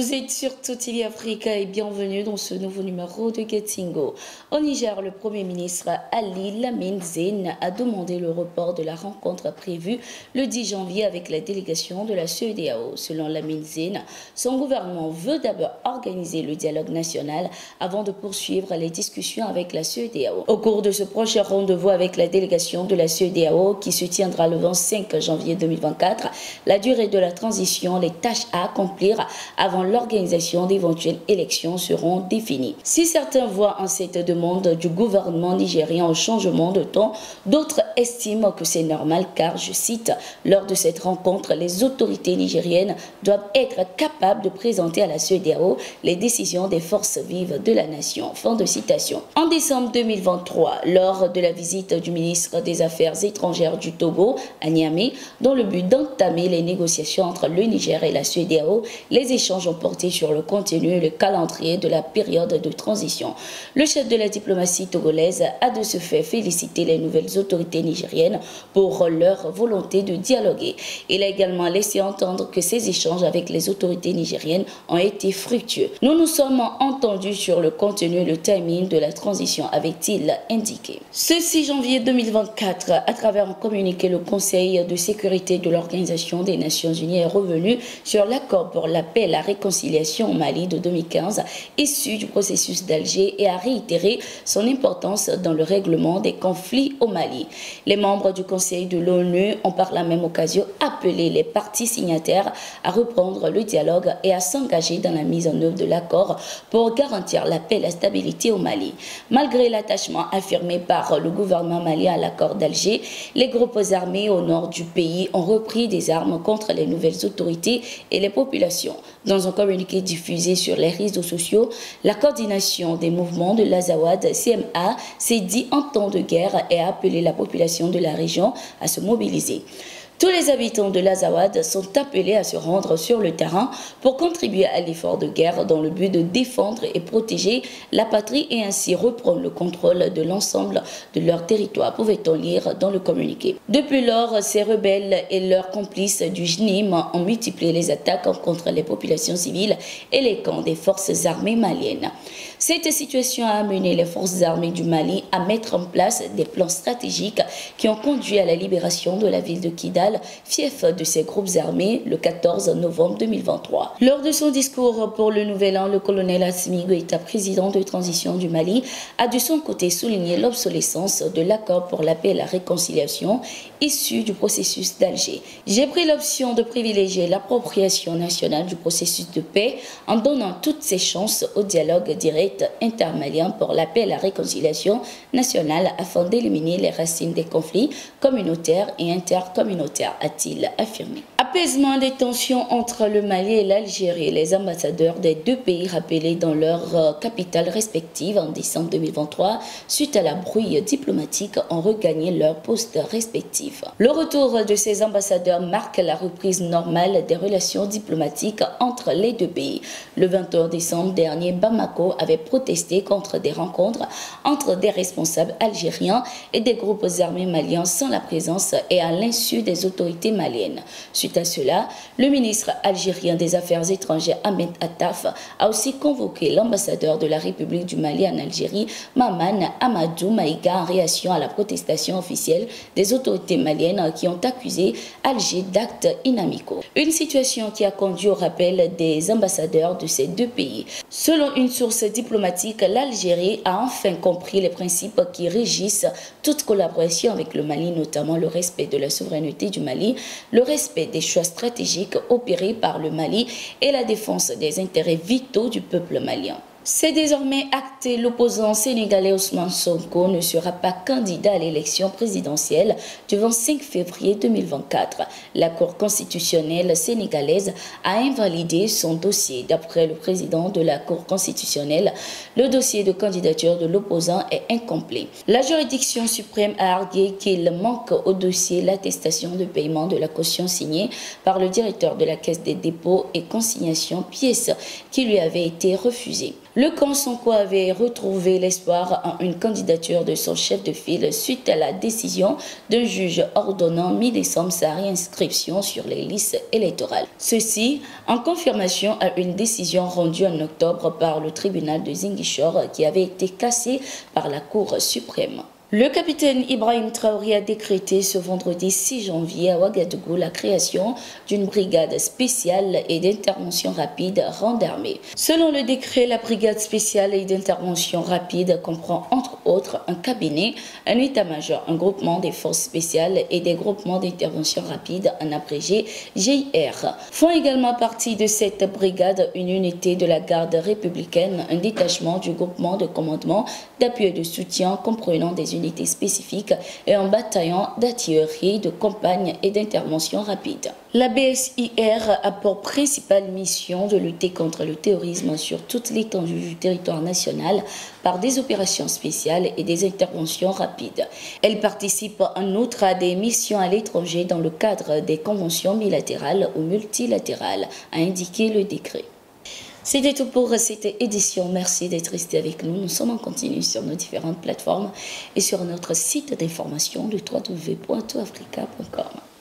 Vous êtes sur Totili Africa et bienvenue dans ce nouveau numéro de Getingo. Au Niger, le Premier ministre Ali Lamine Zeine a demandé le report de la rencontre prévue le 10 janvier avec la délégation de la CEDEAO. Selon Lamine Zeine, son gouvernement veut d'abord organiser le dialogue national avant de poursuivre les discussions avec la CEDEAO. Au cours de ce prochain rendez-vous avec la délégation de la CEDEAO qui se tiendra le 25 janvier 2024, la durée de la transition, les tâches à accomplir avant l'organisation d'éventuelles élections seront définies. Si certains voient en cette demande du gouvernement nigérien un changement de ton, d'autres estiment que c'est normal car, je cite, lors de cette rencontre, les autorités nigériennes doivent être capables de présenter à la CEDEAO les décisions des forces vives de la nation. Fin de citation. En décembre 2023, lors de la visite du ministre des Affaires étrangères du Togo à Niamey, dans le but d'entamer les négociations entre le Niger et la CEDEAO, les échanges ont porté sur le contenu et le calendrier de la période de transition. Le chef de la diplomatie togolaise a de ce fait félicité les nouvelles autorités nigériennes pour leur volonté de dialoguer. Il a également laissé entendre que ces échanges avec les autorités nigériennes ont été fructueux. Nous nous sommes entendus sur le contenu et le timing de la transition, avait-il indiqué. Ce 6 janvier 2024, à travers un communiqué, le Conseil de sécurité de l'Organisation des Nations Unies est revenu sur l'accord pour la paix et la réconciliation au Mali de 2015, issu du processus d'Alger, et a réitéré son importance dans le règlement des conflits au Mali. Les membres du Conseil de l'ONU ont par la même occasion appelé les parties signataires à reprendre le dialogue et à s'engager dans la mise en œuvre de l'accord pour garantir la paix et la stabilité au Mali. Malgré l'attachement affirmé par le gouvernement malien à l'accord d'Alger, les groupes armés au nord du pays ont repris des armes contre les nouvelles autorités et les populations. Dans un communiqué diffusé sur les réseaux sociaux, la coordination des mouvements de l'Azawad CMA s'est dit en temps de guerre et a appelé la population de la région à se mobiliser. Tous les habitants de l'Azawad sont appelés à se rendre sur le terrain pour contribuer à l'effort de guerre dans le but de défendre et protéger la patrie et ainsi reprendre le contrôle de l'ensemble de leur territoire, pouvait-on lire dans le communiqué. Depuis lors, ces rebelles et leurs complices du JNIM ont multiplié les attaques contre les populations civiles et les camps des forces armées maliennes. Cette situation a amené les forces armées du Mali à mettre en place des plans stratégiques qui ont conduit à la libération de la ville de Kidal, fief de ces groupes armés, le 14 novembre 2023. Lors de son discours pour le Nouvel An, le colonel Assimi Goïta, président de transition du Mali, a de son côté souligné l'obsolescence de l'accord pour la paix et la réconciliation issu du processus d'Alger. J'ai pris l'option de privilégier l'appropriation nationale du processus de paix en donnant toutes ses chances au dialogue direct intermalien pour la paix et la réconciliation nationale afin d'éliminer les racines des conflits communautaires et intercommunautaires, a-t-il affirmé. Apaisement des tensions entre le Mali et l'Algérie. Les ambassadeurs des deux pays rappelés dans leurs capitales respectives en décembre 2023 suite à la brouille diplomatique ont regagné leurs postes respectifs. Le retour de ces ambassadeurs marque la reprise normale des relations diplomatiques entre les deux pays. Le 21 décembre dernier, Bamako avait protesté contre des rencontres entre des responsables algériens et des groupes armés maliens sans la présence et à l'insu des autorités maliennes. Suite à cela, le ministre algérien des Affaires étrangères Ahmed Attaf a aussi convoqué l'ambassadeur de la République du Mali en Algérie, Maman Amadou Maïga, en réaction à la protestation officielle des autorités maliennes qui ont accusé Alger d'actes inamicaux. Une situation qui a conduit au rappel des ambassadeurs de ces deux pays. Selon une source diplomatique, l'Algérie a enfin compris les principes qui régissent toute collaboration avec le Mali, notamment le respect de la souveraineté du Mali, le respect des choix stratégiques opérés par le Mali et la défense des intérêts vitaux du peuple malien. C'est désormais acté, l'opposant sénégalais Ousmane Sonko ne sera pas candidat à l'élection présidentielle du 25 février 2024. La Cour constitutionnelle sénégalaise a invalidé son dossier. D'après le président de la Cour constitutionnelle, le dossier de candidature de l'opposant est incomplet. La juridiction suprême a argué qu'il manque au dossier l'attestation de paiement de la caution signée par le directeur de la Caisse des dépôts et consignations, pièce qui lui avait été refusée. Le camp Sonko avait retrouvé l'espoir en une candidature de son chef de file suite à la décision d'un juge ordonnant mi-décembre sa réinscription sur les listes électorales. Ceci en confirmation à une décision rendue en octobre par le tribunal de Ziguinchor qui avait été cassée par la Cour suprême. Le capitaine Ibrahim Traoré a décrété ce vendredi 6 janvier à Ouagadougou la création d'une brigade spéciale et d'intervention rapide rendarmée. Selon le décret, la brigade spéciale et d'intervention rapide comprend entre autres un cabinet, un état-major, un groupement des forces spéciales et des groupements d'intervention rapide, en abrégé GIR. Font également partie de cette brigade une unité de la garde républicaine, un détachement du groupement de commandement, d'appui et de soutien comprenant des unités spécifiques et un bataillon d'artillerie, de campagne et d'intervention rapide. La BSIR a pour principale mission de lutter contre le terrorisme sur toute l'étendue du territoire national par des opérations spéciales et des interventions rapides. Elle participe en outre à des missions à l'étranger dans le cadre des conventions bilatérales ou multilatérales, a indiqué le décret. C'était tout pour cette édition. Merci d'être resté avec nous. Nous sommes en continu sur nos différentes plateformes et sur notre site d'information, le www.toutafrica.com.